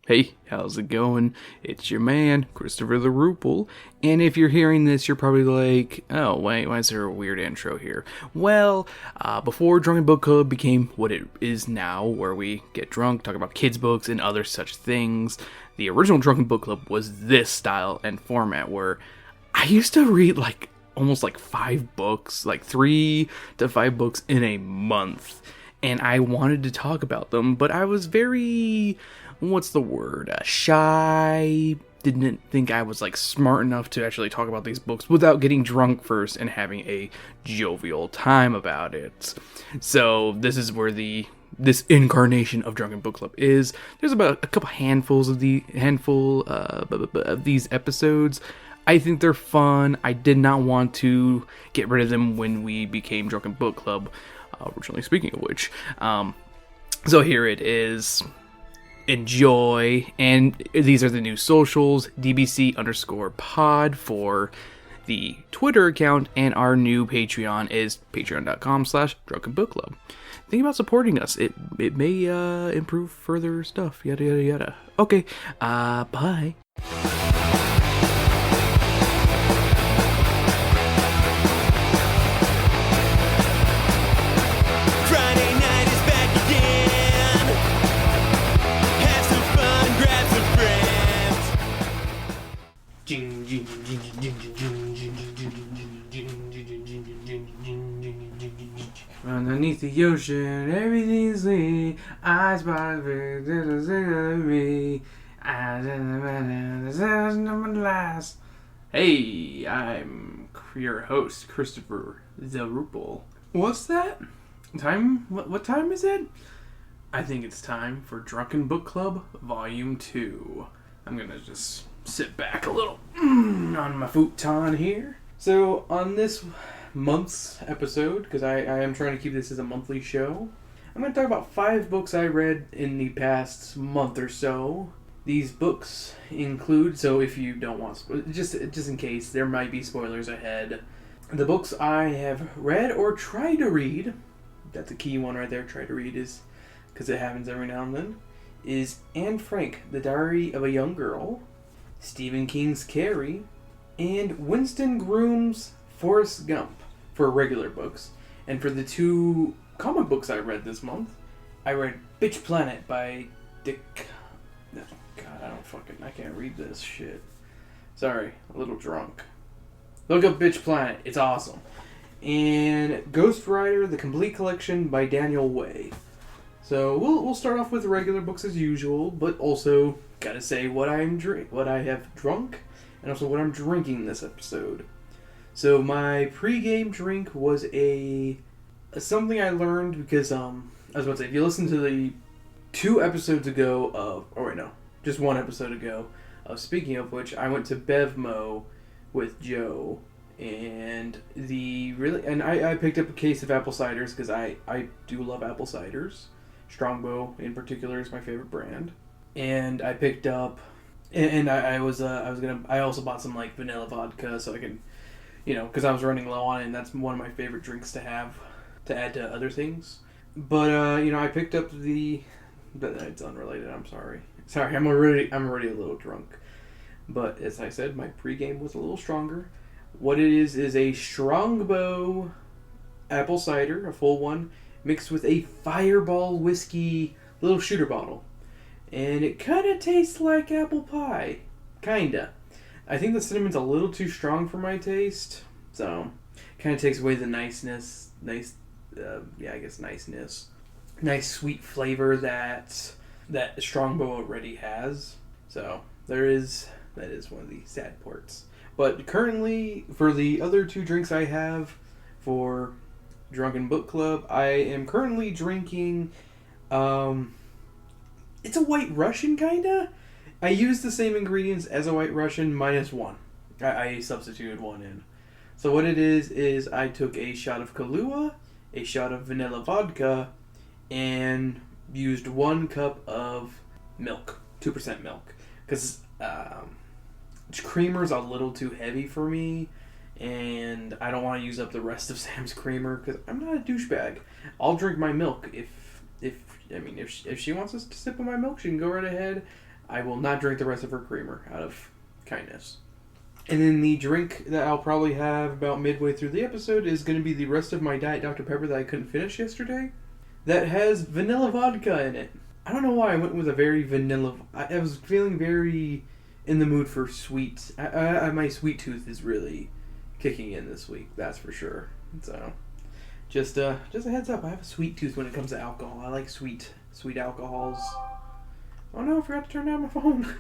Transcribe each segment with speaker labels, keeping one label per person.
Speaker 1: Hey, how's it going? It's your man, Christopher the Rupel, and if you're hearing this, you're probably like, oh, wait, why is there a weird intro here? Well, before Drunken Book Club became what it is now, where we get drunk, talk about kids' books, and other such things, the original Drunken Book Club was this style and format, where I used to read, almost 5 books, 3 to 5 books in a month, and I wanted to talk about them, but I was very... shy. Didn't think I was smart enough to actually talk about these books without getting drunk first and having a jovial time about it. So this is where this incarnation of Drunken Book Club is. There's about a couple handful of these episodes. I think they're fun. I did not want to get rid of them when we became Drunken Book Club, originally speaking of which. So here it is. Enjoy, and these are the new socials, DBC_pod for the Twitter account, and our new Patreon is patreon.com/drunkenbookclub. Think about supporting us. It may improve further stuff, yada yada yada. Okay, bye. Underneath the ocean, everything's clean. Eyes by me. Hey, I'm your host, Christopher the Rupel. What's that? Time? What time is it? I think it's time for Drunken Book Club Volume 2. I'm gonna just sit back a little on my futon here. So, on this month's episode, because I am trying to keep this as a monthly show, I'm going to talk about 5 books I read in the past month or so. These books include, so if you don't want, just in case, there might be spoilers ahead. The books I have read or tried to read, that's a key one right there, try to read, is because it happens every now and then, is Anne Frank, The Diary of a Young Girl, Stephen King's Carrie, and Winston Groom's Forrest Gump for regular books. And for the 2 comic books I read this month, I read Bitch Planet by Dick... No, God, I can't read this shit. Sorry, a little drunk. Look up Bitch Planet, it's awesome. And Ghost Rider, The Complete Collection by Daniel Way. So we'll start off with regular books as usual, but also gotta say what I have drunk, and also what I'm drinking this episode. So my pre-game drink was something I learned because I was about to say, if you listen to the 2 episodes ago of, just 1 episode ago of Speaking of which, I went to Bevmo with Joe, and I picked up a case of apple ciders because I do love apple ciders. Strongbow in particular is my favorite brand, and I picked up, and I also bought some vanilla vodka so I can, because I was running low on it, and that's one of my favorite drinks to have to add to other things. But I picked up it's unrelated. I'm sorry. I'm already a little drunk. But as I said, my pregame was a little stronger. What it is a Strongbow apple cider, a full one, mixed with a Fireball whiskey little shooter bottle. And it kind of tastes like apple pie. Kinda. I think the cinnamon's a little too strong for my taste. So, kind of takes away the niceness. Nice sweet flavor that Strongbow already has. So, that is one of the sad parts. But currently, for the other 2 drinks I have for Drunken Book Club, I am currently drinking, it's a White Russian, kinda? I used the same ingredients as a White Russian, minus 1. I substituted 1 in. So what it is I took a shot of Kahlua, a shot of vanilla vodka, and used 1 cup of milk, 2% milk. Because creamer's a little too heavy for me, and I don't want to use up the rest of Sam's creamer because I'm not a douchebag. I'll drink my milk if she wants us to sip on my milk, she can go right ahead. I will not drink the rest of her creamer out of kindness. And then the drink that I'll probably have about midway through the episode is going to be the rest of my Diet Dr. Pepper that I couldn't finish yesterday. That has vanilla vodka in it. I don't know why I went with a very vanilla... I was feeling very in the mood for sweet. My sweet tooth is really kicking in this week, that's for sure. So, just a heads up, I have a sweet tooth when it comes to alcohol. I like sweet alcohols. Oh no, I forgot to turn down my phone.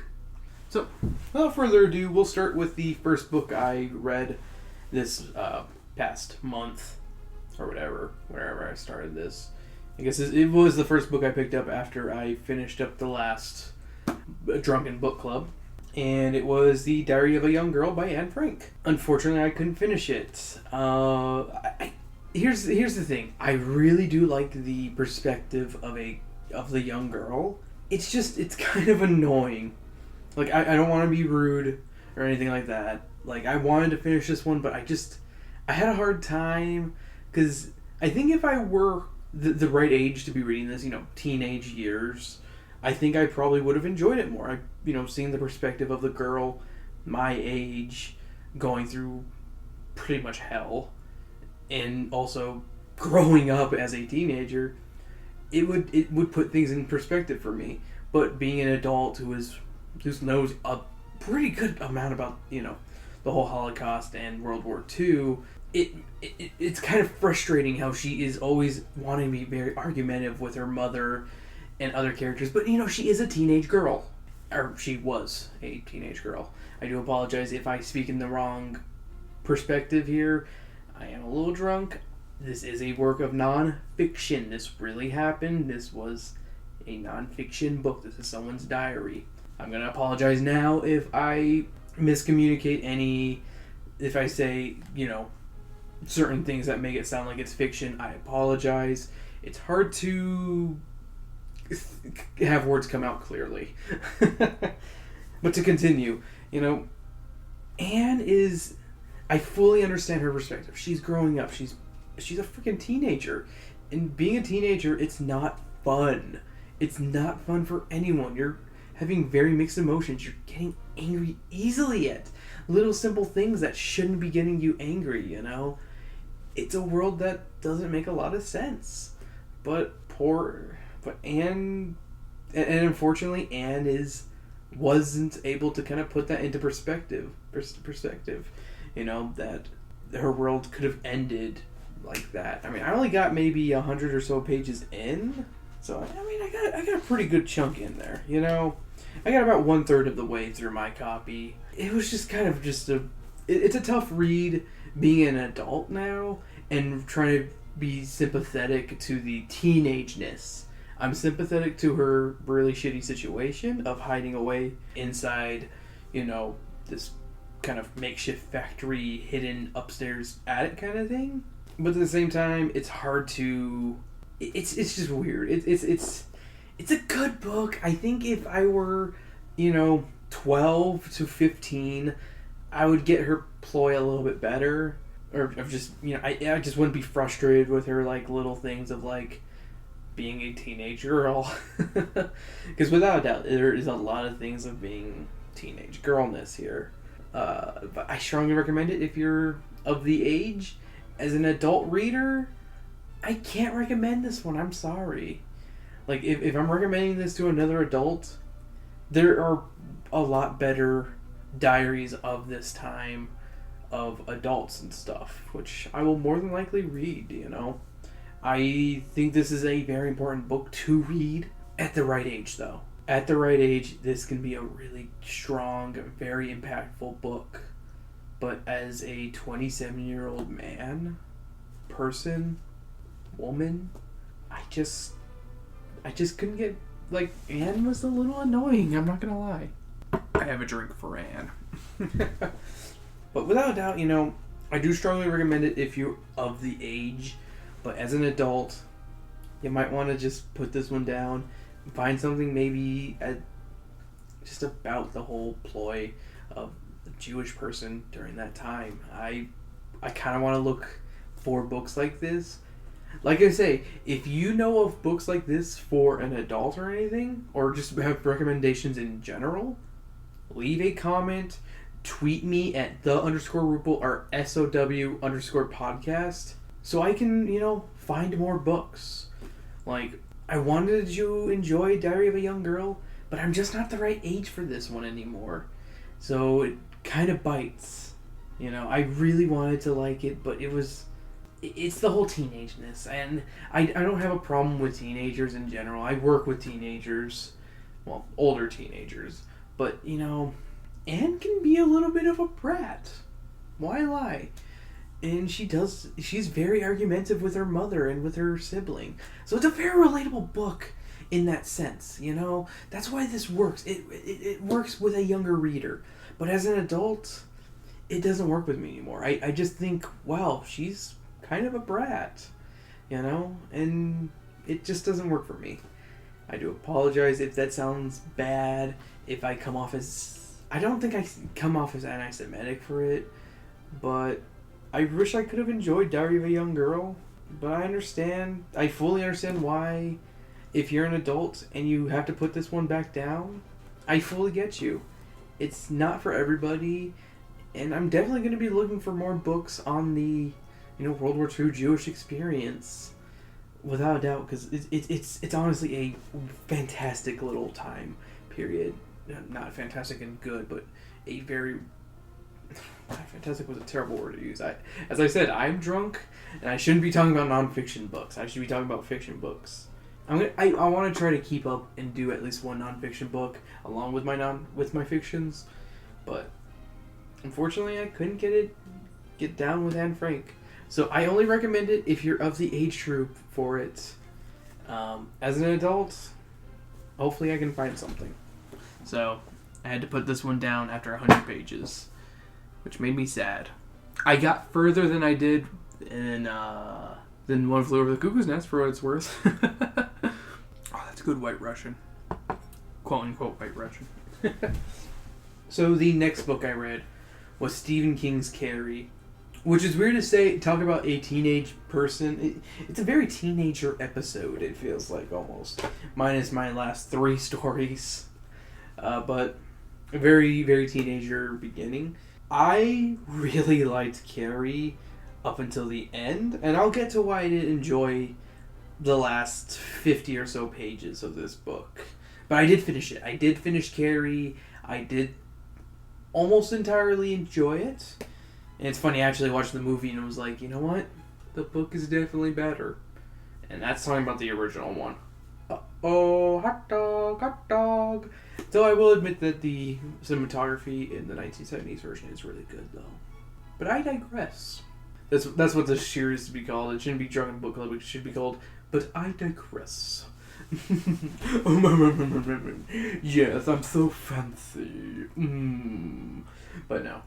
Speaker 1: So, without further ado, we'll start with the first book I read this past month, or wherever I started this. I guess it was the first book I picked up after I finished up the last Drunken Book Club. And it was The Diary of a Young Girl by Anne Frank. Unfortunately, I couldn't finish it. Here's the thing. I really do like the perspective of the young girl. It's kind of annoying. Like, I don't want to be rude or anything like that. Like, I wanted to finish this one, but I had a hard time, because I think if I were the right age to be reading this, teenage years, I think I probably would have enjoyed it more. Seeing the perspective of the girl my age going through pretty much hell, and also growing up as a teenager, it would put things in perspective for me. But being an adult who knows a pretty good amount about the whole Holocaust and World War II, it's kind of frustrating how she is always wanting to be very argumentative with her mother and other characters. But she is a teenage girl, or she was a teenage girl. I do apologize if I speak in the wrong perspective here. I am a little drunk. This is a work of non-fiction. This really happened. This was a non-fiction book. This is someone's diary. I'm going to apologize now if I miscommunicate if I say, certain things that make it sound like it's fiction. I apologize. It's hard to have words come out clearly. But to continue, Anne is... I fully understand her perspective. She's growing up. She's a freaking teenager. And being a teenager, it's not fun. It's not fun for anyone. You're having very mixed emotions. You're getting angry easily at little simple things that shouldn't be getting you angry, It's a world that doesn't make a lot of sense. But Anne... And unfortunately, Anne wasn't able to kind of put that into perspective. That her world could have ended like that. I mean, I only got maybe 100 or so pages in, so I got a pretty good chunk in there. I got about 1/3 of the way through my copy. It was just kind of it's a tough read being an adult now and trying to be sympathetic to the teenageness. I'm sympathetic to her really shitty situation of hiding away inside, this kind of makeshift factory hidden upstairs attic kind of thing. But at the same time, it's hard to... It's just weird. It's a good book. I think if I were, 12 to 15, I would get her ploy a little bit better. Or just, I just wouldn't be frustrated with her, little things of, being a teenage girl. Because without a doubt, there is a lot of things of being teenage girlness here. But I strongly recommend it if you're of the age. As an adult reader, I can't recommend this one. I'm sorry. If I'm recommending this to another adult, there are a lot better diaries of this time of adults and stuff, which I will more than likely read, I think this is a very important book to read at the right age, though. At the right age, this can be a really strong, very impactful book. But as a 27-year-old man, person, woman, I just couldn't get... Anne was a little annoying, I'm not gonna lie. I have a drink for Anne. But without a doubt, I do strongly recommend it if you're of the age. But as an adult, you might want to just put this one down. Find something maybe just about the whole ploy of the Jewish person during that time. I kind of want to look for books like this. Like I say, if you know of books like this for an adult or anything, or just have recommendations in general, leave a comment, tweet me at _Rupel or SOW_podcast, so I can, find more books. Like, I wanted to enjoy Diary of a Young Girl, but I'm just not the right age for this one anymore. So it kind of bites. I really wanted to like it, but it's the whole teenageness. And I don't have a problem with teenagers in general. I work with teenagers. Well, older teenagers. But, Anne can be a little bit of a brat. Why lie? And she's very argumentative with her mother and with her sibling. So it's a very relatable book in that sense, That's why this works. It works with a younger reader. But as an adult, it doesn't work with me anymore. I just think, wow, she's kind of a brat, And it just doesn't work for me. I do apologize if that sounds bad, if I come off as... I don't think I come off as anti-Semitic for it, but I wish I could have enjoyed Diary of a Young Girl, but I fully understand why, if you're an adult and you have to put this one back down, I fully get you. It's not for everybody, and I'm definitely going to be looking for more books on the, World War II Jewish experience, without a doubt, because it's honestly a fantastic little time period. Not fantastic and good, but a very... Fantastic was a terrible word to use. As I said, I'm drunk, and I shouldn't be talking about nonfiction books. I should be talking about fiction books. I want to try to keep up and do at least one nonfiction book along with my fictions, but unfortunately I couldn't get down with Anne Frank. So I only recommend it if you're of the age group for it. As an adult, hopefully I can find something. So I had to put this one down after 100 pages, which made me sad. I got further than I did in One Flew Over the Cuckoo's Nest, for what it's worth. Oh, that's good White Russian. Quote-unquote White Russian. So the next book I read was Stephen King's Carrie, which is weird to talk about a teenage person. It's a very teenager episode, it feels like, almost. Minus my last 3 stories. But a very, very teenager beginning. I really liked Carrie up until the end, and I'll get to why I didn't enjoy the last 50 or so pages of this book. But I did finish it. I did finish Carrie. I did almost entirely enjoy it. And it's funny, I actually watched the movie and was like, you know what? The book is definitely better. And that's talking about the original one. Uh-oh, hot dog, hot dog. Though I will admit that the cinematography in the 1970s version is really good, though. But I digress. That's what this series is to be called. It shouldn't be Drunken Book Club. It should be called But I Digress. Yes, I'm so fancy. But no.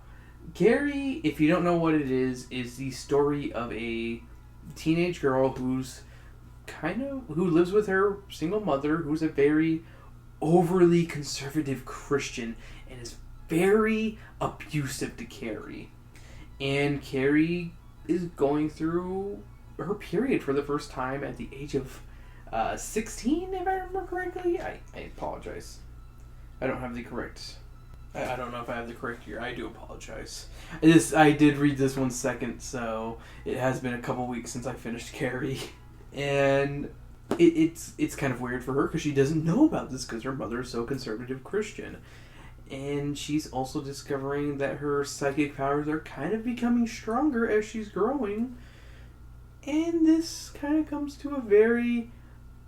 Speaker 1: Carrie, if you don't know what it is the story of a teenage girl who lives with her single mother, who's a very overly conservative Christian and is very abusive to Carrie. And Carrie is going through her period for the first time at the age of 16, if I remember correctly. I apologize. I don't have the correct... I don't know if I have the correct year. I do apologize. I did read this one second, so it has been a couple weeks since I finished Carrie. And it's kind of weird for her because she doesn't know about this because her mother is so conservative Christian. And she's also discovering that her psychic powers are kind of becoming stronger as she's growing. And this kind of comes to a very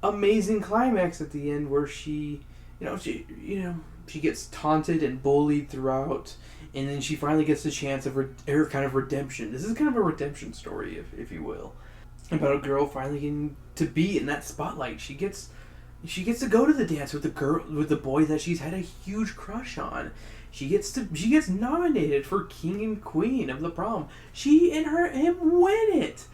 Speaker 1: amazing climax at the end where she gets taunted and bullied throughout, and then she finally gets the chance of her kind of redemption. This is kind of a redemption story, if you will, about a girl finally getting to be in that spotlight. She gets to go to the dance with the boy that she's had a huge crush on. She gets nominated for king and queen of the prom. She and him win it,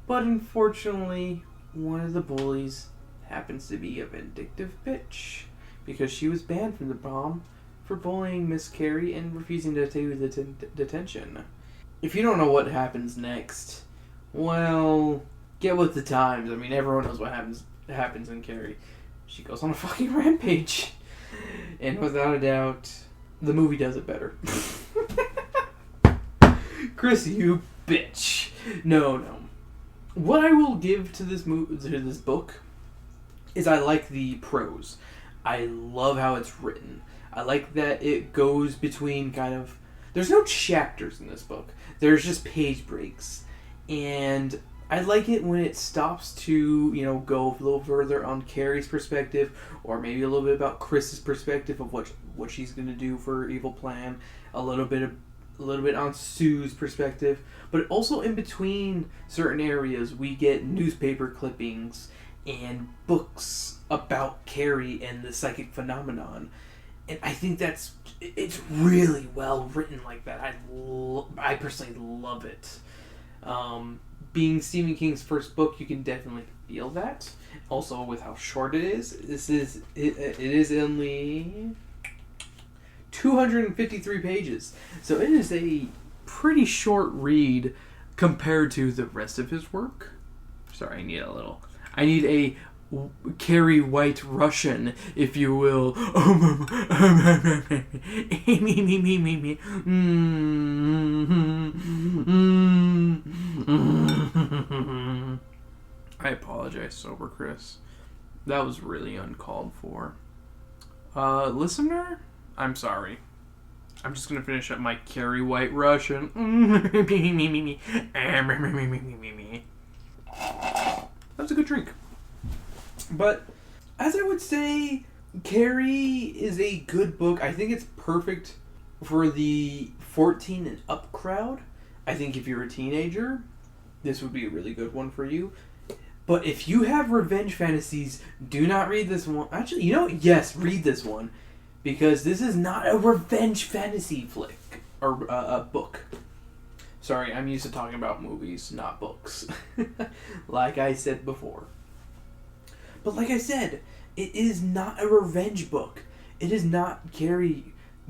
Speaker 1: but unfortunately, one of the bullies happens to be a vindictive bitch, because she was banned from the prom for bullying Miss Carrie and refusing to take the detention. If you don't know what happens next, well, get with the times. I mean, everyone knows what happens in Carrie. She goes on a fucking rampage. And without a doubt, the movie does it better. Chris, you bitch. No. What I will give to this book is I like the prose. I love how it's written. I like that it goes between kind of... There's no chapters in this book. There's just page breaks. And I like it when it stops to, go a little further on Carrie's perspective, or maybe a little bit about Chris's perspective of what she's going to do for her evil plan. A little bit on Sue's perspective. But also in between certain areas, we get newspaper clippings and books about Carrie and the psychic phenomenon. And I think it's really well written like that. I personally love it. Being Stephen King's first book, you can definitely feel that. Also, with how short it is. It is only 253 pages. So it is a pretty short read compared to the rest of his work. Sorry, I need a Carrie White Russian, if you will. I apologize, sober Chris. That was really uncalled for. Listener, I'm sorry. I'm just gonna finish up my Carrie White Russian. That was a good drink. But, as I would say, Carrie is a good book. I think it's perfect for the 14 and up crowd. I think if you're a teenager, this would be a really good one for you. But if you have revenge fantasies, do not read this one. Actually, yes, read this one. Because this is not a revenge fantasy flick. Or a book. Sorry, I'm used to talking about movies, not books. Like I said before. But like I said, it is not a revenge book. It is not Carrie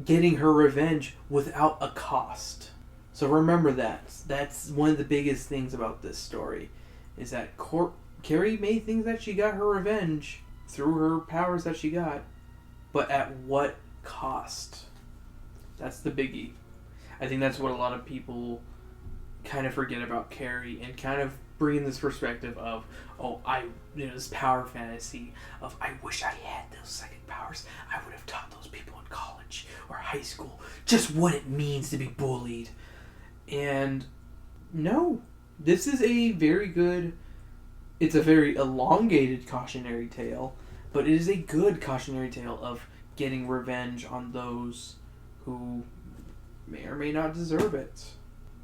Speaker 1: getting her revenge without a cost. So remember that. That's one of the biggest things about this story. Is that Carrie may think that she got her revenge through her powers that she got. But at what cost? That's the biggie. I think that's what a lot of people kind of forget about Carrie, and kind of bring this perspective of, this power fantasy of, I wish I had those psychic powers. I would have taught those people in college or high school just what it means to be bullied. And no, this is a very good, it's a very elongated cautionary tale, but it is a good cautionary tale of getting revenge on those who may or may not deserve it.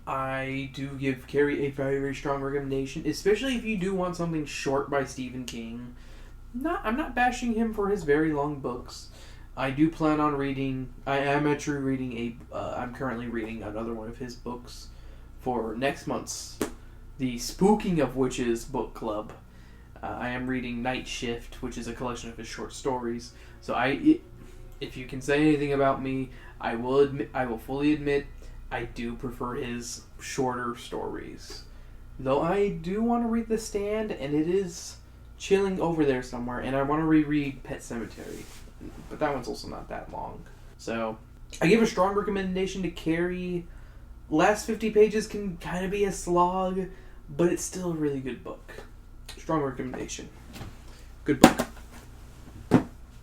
Speaker 1: I do give Carrie a very, very strong recommendation, especially if you do want something short by Stephen King. I'm not bashing him for his very long books. I do plan on reading, I am actually reading I'm currently reading another one of his books for next month's The Spooking of Witches book club. I am reading Night Shift, which is a collection of his short stories. So if you can say anything about me, I will fully admit I do prefer his shorter stories. Though I do want to read The Stand, and it is chilling over there somewhere, and I want to reread Pet Sematary. But that one's also not that long. So, I give a strong recommendation to Carrie. Last 50 pages can kind of be a slog, but it's still a really good book. Strong recommendation. Good book.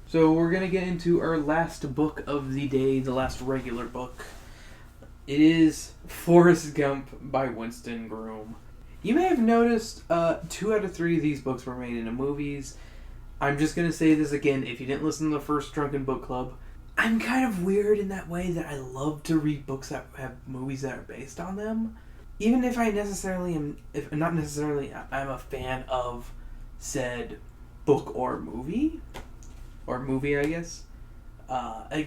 Speaker 1: So we're going to get into our last book of the day, the last regular book. It is Forrest Gump by Winston Groom. You may have noticed 2 out of 3 of these books were made into movies. I'm just going to say this again, if you didn't listen to the first Drunken Book Club, I'm kind of weird in that way that I love to read books that have movies that are based on them. Even if I'm a fan of said book or movie, I guess.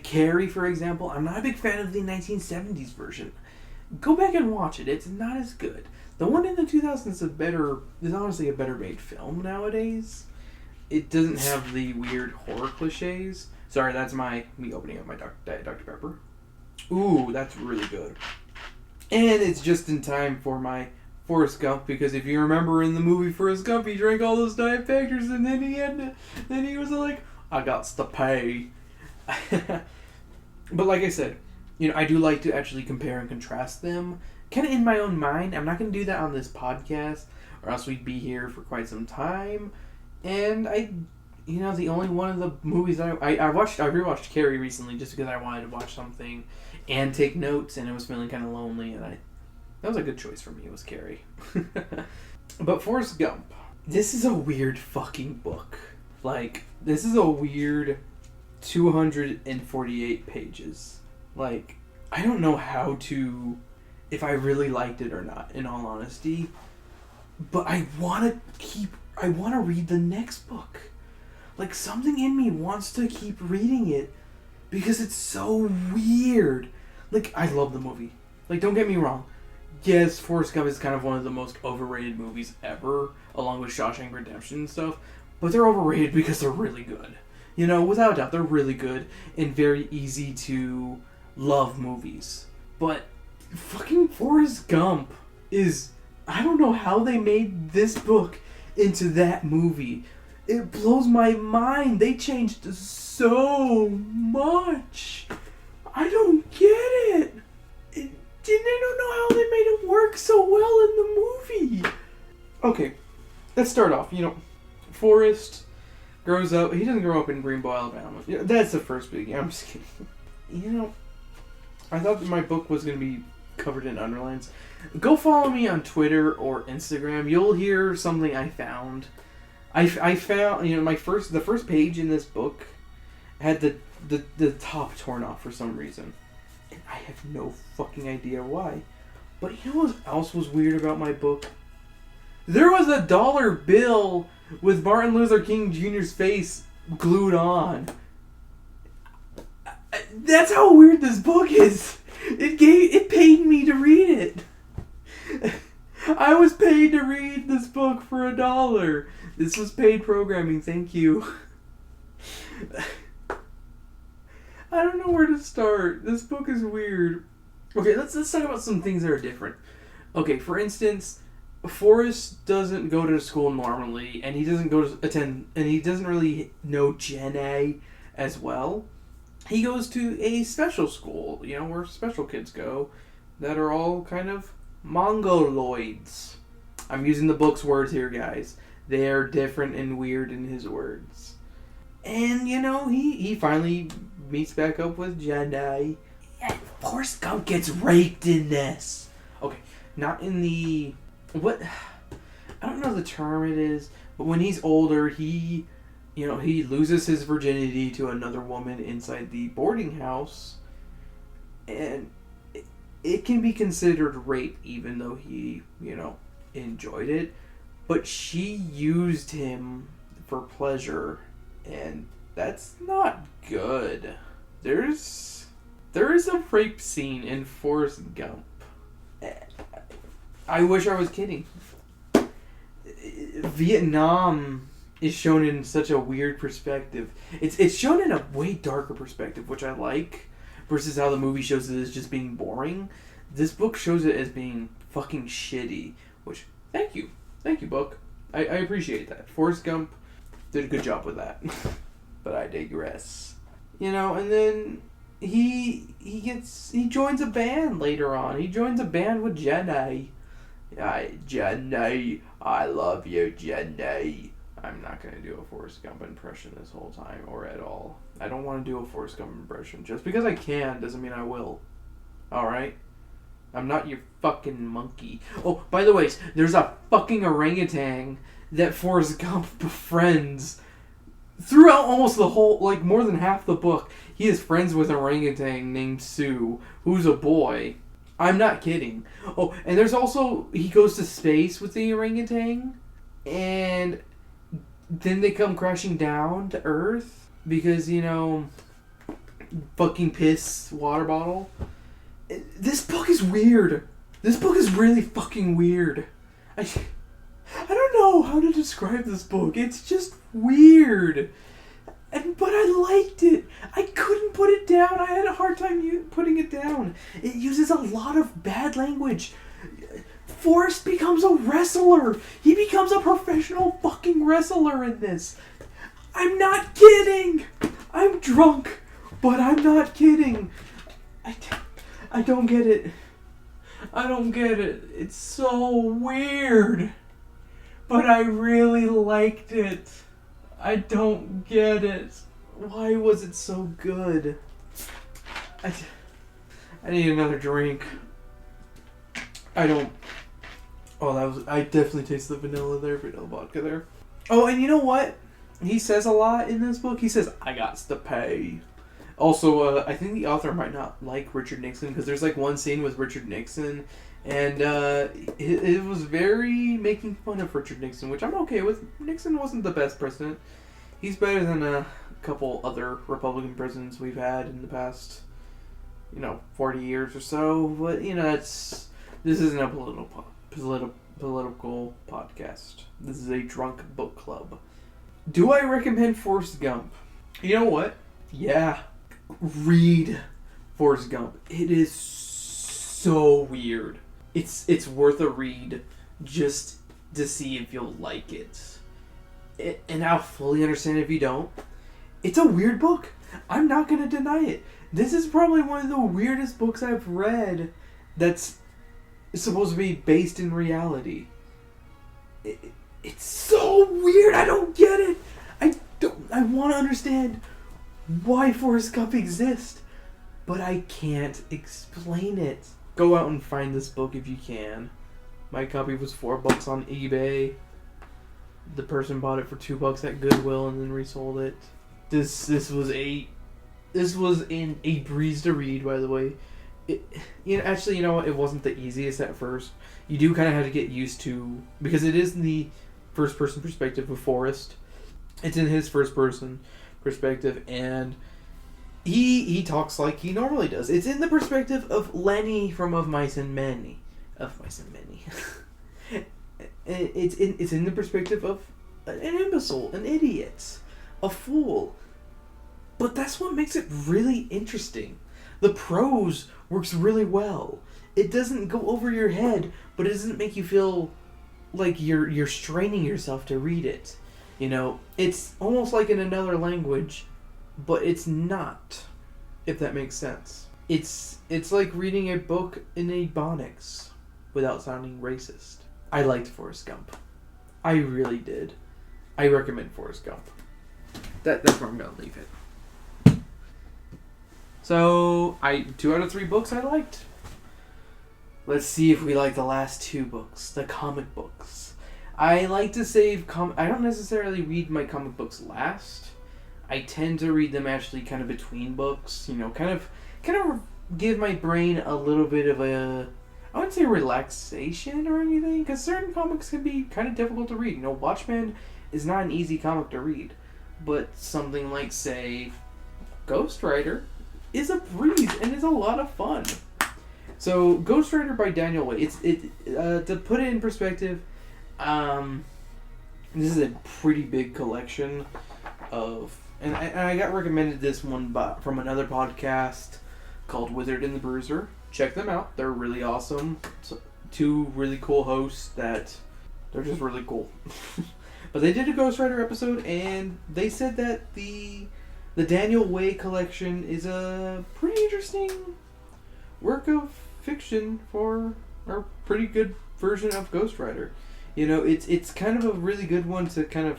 Speaker 1: Carrie, for example, I'm not a big fan of the 1970s version. Go back and watch it. It's not as good. The one in the 2000s is honestly a better made film nowadays. It doesn't have the weird horror cliches. Sorry, that's me opening up my Diet Dr. Pepper. Ooh, that's really good. And it's just in time for my Forrest Gump, because if you remember in the movie Forrest Gump, he drank all those Diet Factors, and then he was like, I got to pay. But like I said, I do like to actually compare and contrast them, kind of in my own mind. I'm not going to do that on this podcast, or else we'd be here for quite some time. And the only one of the movies I rewatched Carrie recently just because I wanted to watch something and take notes, and I was feeling kind of lonely, and that was a good choice for me. It was Carrie. But Forrest Gump, this is a weird fucking book. Like, this is a weird 248 pages. Like, I don't know if I really liked it or not, in all honesty. But I want to read the next book. Like, something in me wants to keep reading it because it's so weird. Like, I love the movie. Like, don't get me wrong. Yes, Forrest Gump is kind of one of the most overrated movies ever, along with Shawshank Redemption and stuff. But they're overrated because they're really good. Without a doubt, they're really good and very easy to love movies. But fucking Forrest Gump is... I don't know how they made this book into that movie. It blows my mind. They changed so much. I don't get it. I don't know how they made it work so well in the movie. Okay, let's start off. Forrest grows up. He doesn't grow up in Greenbow, Alabama. That's the first big... I'm just kidding. I thought that my book was going to be covered in underlines. Go follow me on Twitter or Instagram. You'll hear something I found. I found, the first page in this book had the top torn off for some reason. And I have no fucking idea why. But you know what else was weird about my book? There was a dollar bill with Martin Luther King Jr.'s face glued on. That's how weird this book is. It paid me to read it. I was paid to read this book for $1. This was paid programming, thank you. I don't know where to start. This book is weird. Okay, let's talk about some things that are different. Okay, for instance, Forrest doesn't go to school normally, and he doesn't he doesn't really know Gen A as well. He goes to a special school, where special kids go, that are all kind of mongoloids. I'm using the book's words here, guys. They're different and weird in his words. And, he finally meets back up with Gen A. Yeah, Forrest Gump gets raped in this. Okay, not in the... What? I don't know the term it is, but when he's older, he loses his virginity to another woman inside the boarding house. And it can be considered rape, even though he, enjoyed it. But she used him for pleasure, and that's not good. There is a rape scene in Forrest Gump. I wish I was kidding. Vietnam is shown in such a weird perspective. It's shown in a way darker perspective, which I like, versus how the movie shows it as just being boring. This book shows it as being fucking shitty, which, thank you, book. I appreciate that. Forrest Gump did a good job with that. But I digress. And then he joins a band later on. He joins a band with Gen A. Gen A, I love you, Gen A. I'm not going to do a Forrest Gump impression this whole time, or at all. I don't want to do a Forrest Gump impression. Just because I can doesn't mean I will. Alright? I'm not your fucking monkey. Oh, by the way, there's a fucking orangutan that Forrest Gump befriends. Throughout almost the whole, more than half the book, he is friends with an orangutan named Sue, who's a boy. I'm not kidding. Oh, and there's also, he goes to space with the orangutan, and then they come crashing down to Earth because, fucking piss water bottle. This book is weird. This book is really fucking weird. I don't know how to describe this book. It's just weird. But I liked it. I couldn't put it down. I had a hard time putting it down. It uses a lot of bad language. Forrest becomes a wrestler. He becomes a professional fucking wrestler in this. I'm not kidding. I'm drunk, but I'm not kidding. I don't get it. I don't get it. It's so weird. But I really liked it. I don't get it. Why was it so good? I need another drink. I definitely taste the vanilla vodka there. Oh, and you know what? He says a lot in this book. He says, I got to pay. Also, I think the author might not like Richard Nixon, because there's like one scene with Richard Nixon, and it was very making fun of Richard Nixon, which I'm okay with. Nixon wasn't the best president. He's better than a couple other Republican presidents we've had in the past, 40 years or so. But, this isn't a political podcast. This is a drunk book club. Do I recommend Forrest Gump? You know what? Yeah. Read Forrest Gump. It is so weird. It's worth a read just to see if you'll like it. And I'll fully understand if you don't. It's a weird book. I'm not going to deny it. This is probably one of the weirdest books I've read that's supposed to be based in reality. It's so weird. I don't get it. I want to understand why Forrest Gump exists, but I can't explain it. Go out and find this book if you can. My copy was $4 on eBay. The person bought it for $2 at Goodwill and then resold it. This was a breeze to read, by the way. It wasn't the easiest at first. You do kind of have to get used to, because it is in the first person perspective of Forrest. It's in his first person perspective, and he talks like he normally does. It's in the perspective of Lenny from Of Mice and Men. It's in the perspective of an imbecile, an idiot, a fool. But that's what makes it really interesting. The prose works really well. It doesn't go over your head, but it doesn't make you feel like you're straining yourself to read it. It's almost like in another language, but it's not, if that makes sense. It's like reading a book in Ebonics without sounding racist. I liked Forrest Gump. I really did. I recommend Forrest Gump. That's where I'm going to leave it. So, 2 out of 3 books I liked. Let's see if we like the last 2 books, the comic books. I like to save I don't necessarily read my comic books last. I tend to read them actually kind of between books, kind of give my brain a little bit of a, I wouldn't say relaxation or anything, because certain comics can be kind of difficult to read. Watchmen is not an easy comic to read, but something like, say, Ghost Rider is a breeze and is a lot of fun. So, Ghost Rider by Daniel Way. To put it in perspective, this is a pretty big collection of, and I got recommended this one from another podcast called Wizard and the Bruiser. Check them out. They're really awesome. So, 2 really cool hosts that they're just really cool. But they did a Ghost Rider episode, and they said that the Daniel Way collection is a pretty interesting work of fiction for a pretty good version of Ghost Rider. It's kind of a really good one to kind of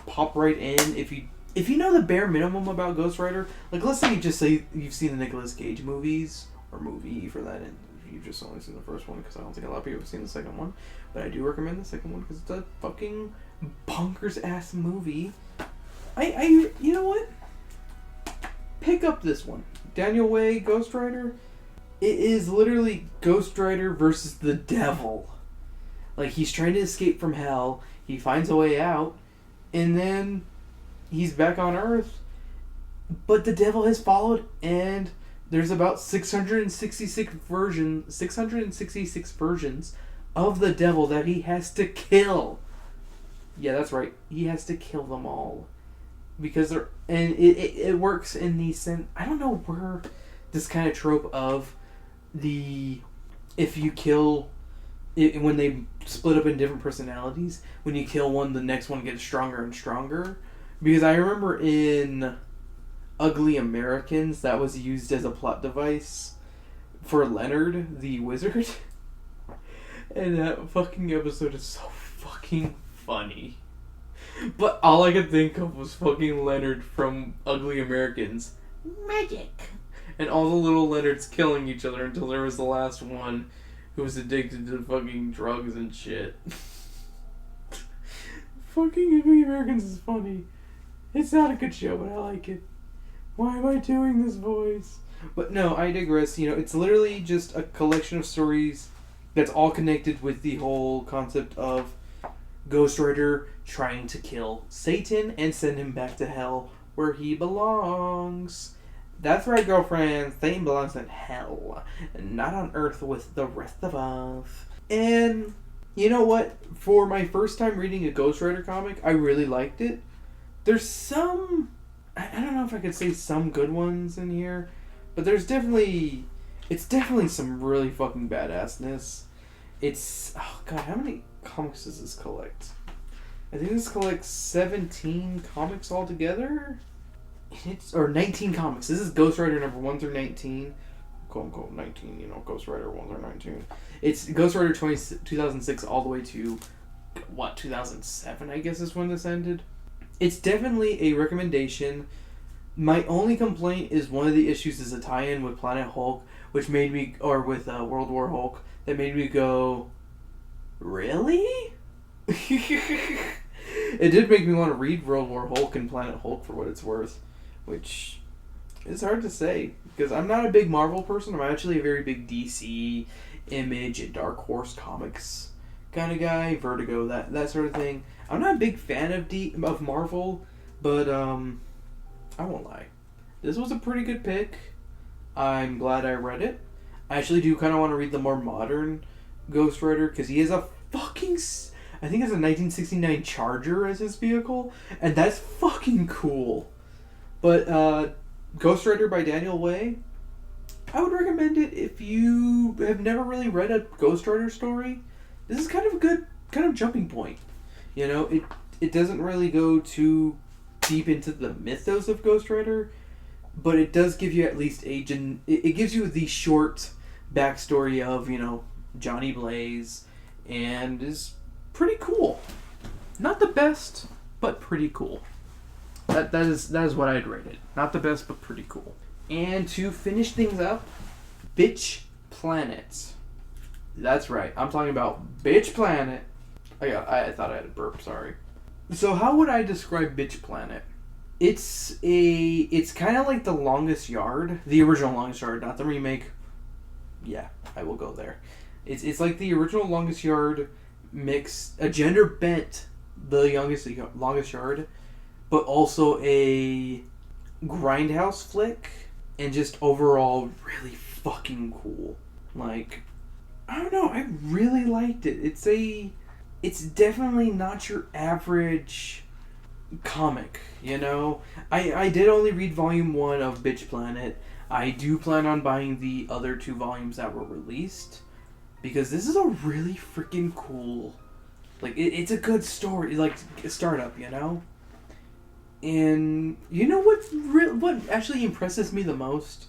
Speaker 1: pop right in if you know the bare minimum about Ghost Rider. Like, let's say you've seen the Nicolas Cage movies, or movie for that, and you've just only seen the first one, because I don't think a lot of people have seen the second one. But I do recommend the second one because it's a fucking bonkers ass movie. You know what? Pick up this one, Daniel Way, Ghost Rider. It is literally Ghost Rider versus the devil. Like, he's trying to escape from hell. He finds a way out, and then he's back on Earth. But the devil has followed, and there's about 666 versions of the devil that he has to kill. Yeah, that's right. He has to kill them all. Because it works in the sense, I don't know where this kind of trope of if you kill when they split up in different personalities, when you kill one, the next one gets stronger and stronger. Because I remember in Ugly Americans, that was used as a plot device for Leonard, the wizard. And that fucking episode is so fucking funny. But all I could think of was fucking Leonard from Ugly Americans. Magic! And all the little Leonards killing each other until there was the last one who was addicted to fucking drugs and shit. Fucking Ugly Americans is funny. It's not a good show, but I like it. Why am I doing this voice? But no, I digress. It's literally just a collection of stories that's all connected with the whole concept of Ghost Rider trying to kill Satan and send him back to hell where he belongs. That's right, girlfriend. Satan belongs in hell, and not on Earth with the rest of us. And you know what? For my first time reading a Ghost Rider comic, I really liked it. There's some... I don't know if I could say some good ones in here, but there's definitely... It's definitely some really fucking badassness. It's... Oh god, how many comics does this collect? I think this collects 17 comics altogether? Or 19 comics. This is Ghost Rider number 1 through 19. Quote unquote 19, Ghost Rider 1 through 19. It's Ghost Rider 2006 all the way to, 2007 I guess is when this ended. It's definitely a recommendation. My only complaint is one of the issues is a tie-in with Planet Hulk, which made me, or with World War Hulk, that made me go, really? It did make me want to read World War Hulk and Planet Hulk for what it's worth, which is hard to say, because I'm not a big Marvel person. I'm actually a very big DC, Image, and Dark Horse comics kind of guy, Vertigo, that sort of thing. I'm not a big fan of Marvel, but I won't lie. This was a pretty good pick. I'm glad I read it. I actually do kind of want to read the more modern Ghost Rider, because he has a fucking... I think it's a 1969 Charger as his vehicle, and that's fucking cool. But Ghost Rider by Daniel Way, I would recommend it if you have never really read a Ghost Rider story. This is kind of a good kind of jumping point. It doesn't really go too deep into the mythos of Ghost Rider, but it does give you at least it gives you the short backstory of, Johnny Blaze, and is pretty cool. Not the best, but pretty cool. That is what I'd rate it. Not the best, but pretty cool. And to finish things up, Bitch Planet. That's right. I'm talking about Bitch Planet. I thought I had a burp, sorry. So how would I describe Bitch Planet? It's kind of like The Longest Yard. The original Longest Yard, not the remake. Yeah, I will go there. It's like the original Longest Yard mix, a gender bent The Longest Yard, but also a grindhouse flick, and just overall really fucking cool. Like, I don't know, I really liked it. It's definitely not your average comic, I did only read volume 1 of Bitch Planet. I do plan on buying the other 2 volumes that were released, because this is a really freaking cool, it's a good story, like a startup, And what actually impresses me the most,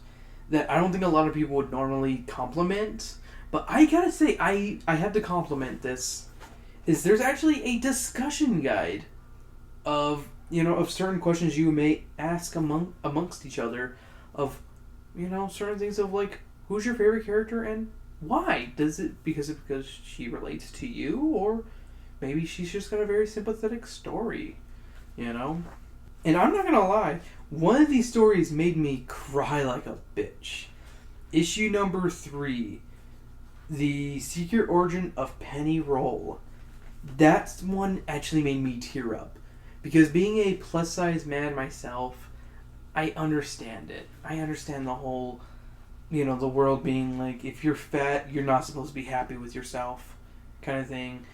Speaker 1: that I don't think a lot of people would normally compliment, but I gotta say, I have to compliment this, is there's actually a discussion guide of certain questions you may ask amongst each other, of certain things of, like, who's your favorite character and why? Because she relates to you, or maybe she's just got a very sympathetic story, And I'm not gonna lie, one of these stories made me cry like a bitch. Issue number 3, The Secret Origin of Penny Roll. That one actually made me tear up. Because being a plus-size man myself, I understand it. I understand the whole, the world being like, if you're fat, you're not supposed to be happy with yourself, kind of thing.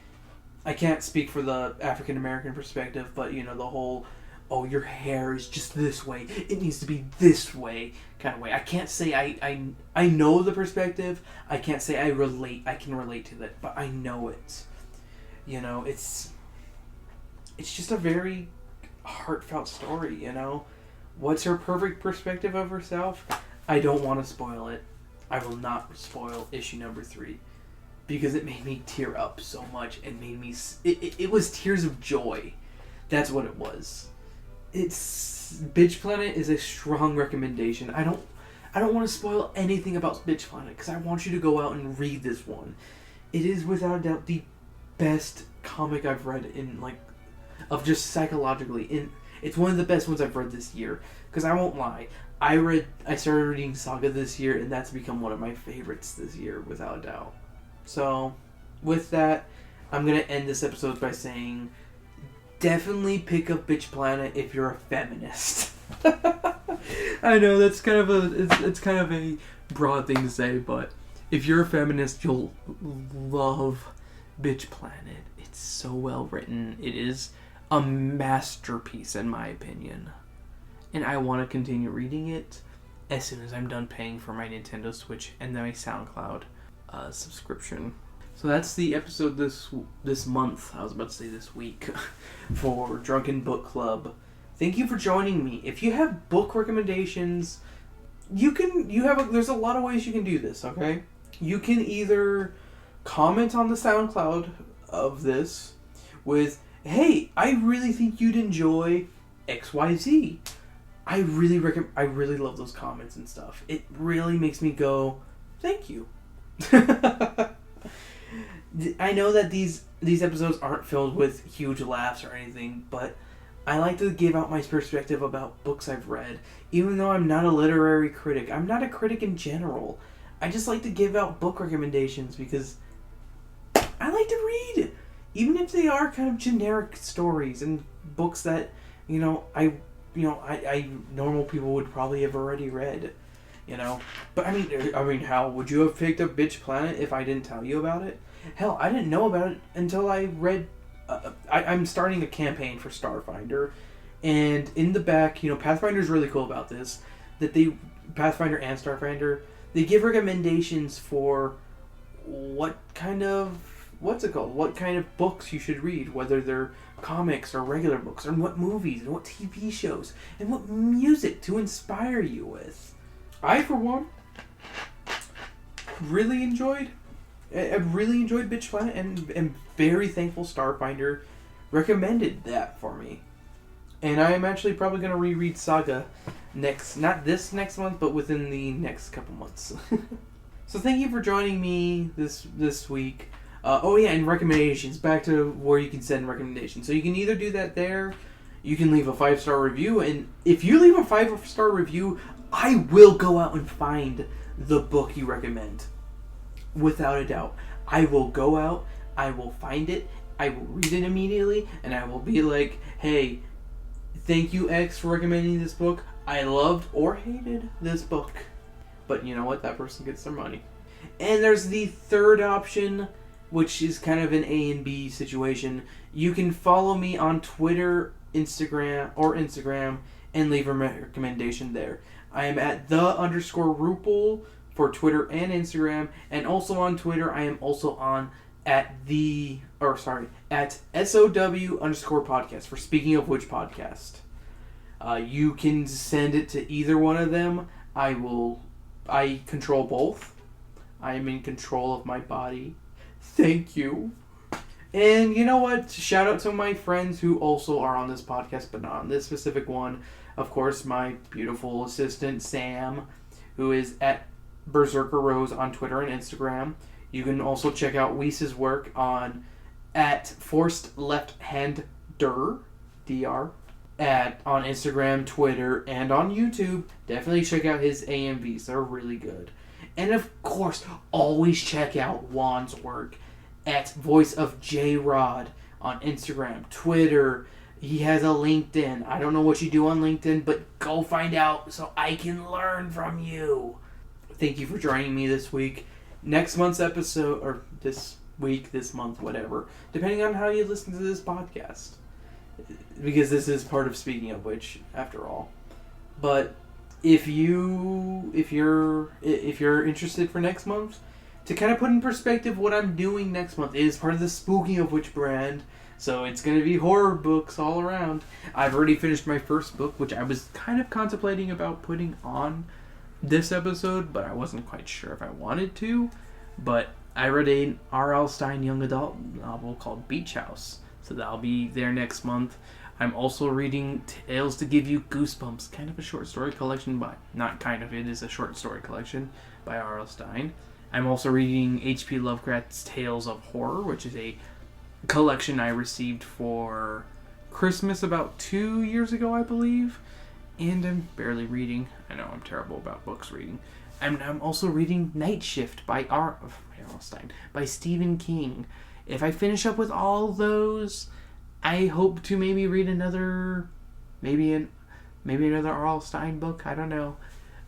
Speaker 1: I can't speak for the African-American perspective, but, the whole, oh, your hair is just this way, it needs to be this way kind of way. I can't say I know the perspective. I can't say I can relate to that, but I know it. You know, it's just a very heartfelt story, you know. What's her perfect perspective of herself? I don't want to spoil it. I will not spoil issue number 3 because it made me tear up so much and made me... It was tears of joy. That's what it was. Bitch Planet is a strong recommendation. I don't want to spoil anything about Bitch Planet because I want you to go out and read this one. It is without a doubt the best comic I've read in, like, of just psychologically. It's one of the best ones I've read this year. Because I won't lie, I started reading Saga this year, and that's become one of my favorites this year, without a doubt. So, with that, I'm going to end this episode by saying, definitely pick up Bitch Planet if you're a feminist. I know that's kind of it's kind of a broad thing to say, but if you're a feminist, you'll love Bitch Planet. It's so well written. It is a masterpiece, in my opinion. And I want to continue reading it as soon as I'm done paying for my Nintendo Switch and then my SoundCloud subscription. So that's the episode this month, I was about to say this week, for Drunken Book Club. Thank you for joining me. If you have book recommendations, there's a lot of ways you can do this, okay? You can either comment on the SoundCloud of this with, hey, I really think you'd enjoy XYZ. I really love those comments and stuff. It really makes me go, thank you. I know that these episodes aren't filled with huge laughs or anything, but I like to give out my perspective about books I've read. Even though I'm not a literary critic, I'm not a critic in general. I just like to give out book recommendations because I like to read. Even if they are kind of generic stories and books that, I normal people would probably have already read, But I mean, how would you have picked up Bitch Planet if I didn't tell you about it? Hell, I didn't know about it until I read. I'm starting a campaign for Starfinder, and in the back, Pathfinder's really cool about this. Pathfinder and Starfinder, they give recommendations for what kind of books you should read, whether they're comics or regular books, and what movies and what TV shows and what music to inspire you with. I, for one, really enjoyed Bitch Planet and am very thankful Starfinder recommended that for me. And I am actually probably going to reread Saga not this next month, but within the next couple months. So thank you for joining me this week. And recommendations. Back to where you can send recommendations. So you can either do that there, you can leave a 5-star review, and if you leave a 5-star review, I will go out and find the book you recommend. Without a doubt. I will go out, I will find it, I will read it immediately, and I will be like, hey, thank you X for recommending this book. I loved or hated this book. But you know what? That person gets their money. And there's the third option, which is kind of an A and B situation. You can follow me on Twitter, Instagram, and leave a recommendation there. I am at _Rupel for Twitter and Instagram, and also on Twitter, I am also on at SOW_podcast for Speaking of Which podcast. You can send it to either one of them. I control both. I am in control of my body. Thank you. And you know what? Shout out to my friends who also are on this podcast, but not on this specific one. Of course, my beautiful assistant, Sam, who is at Berserker Rose on Twitter and Instagram. You can also check out Weiss's work on at Forced Left Hand Dr. On Instagram, Twitter, and on YouTube. Definitely check out his AMVs. They're really good. And of course, always check out Juan's work at Voice of J Rod on Instagram, Twitter. He has a LinkedIn. I don't know what you do on LinkedIn, but go find out so I can learn from you. Thank you for joining me this week. Next month's episode, or this week, this month, whatever, depending on how you listen to this podcast.
Speaker 2: because this is part of Speaking of Which, after all. But if you're interested for next month, to kind of put in perspective what I'm doing next month, it is part of the Speaking of Which brand. So it's going to be horror books all around. I've already finished my first book, which I was kind of contemplating about putting on this episode, but I wasn't quite sure if I wanted to. But I read a R.L. Stine young adult novel called Beach House. So that'll be there next month. I'm also reading Tales to Give You Goosebumps, kind of a short story collection by... Not kind of, it is a short story collection by R.L. Stine. I'm also reading H.P. Lovecraft's Tales of Horror, which is a collection I received for Christmas about 2 years ago, I believe. And I'm barely reading. I know I'm terrible about books reading. I'm also reading Night Shift by R.L. Stine, by Stephen King. If I finish up with all those, I hope to maybe read another, maybe another R.L. Stine book. I don't know.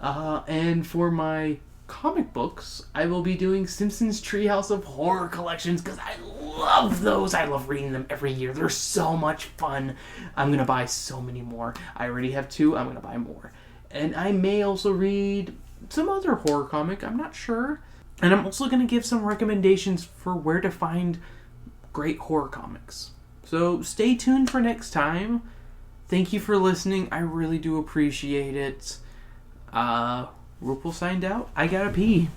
Speaker 2: And for my comic books, I will be doing Simpsons Treehouse of Horror collections because I love those. I love reading them every year. They're so much fun. I'm going to buy so many more. I already have 2. I'm going to buy more. And I may also read some other horror comic. I'm not sure. And I'm also going to give some recommendations for where to find great horror comics. So stay tuned for next time. Thank you for listening. I really do appreciate it. Rupel signed out. I gotta pee.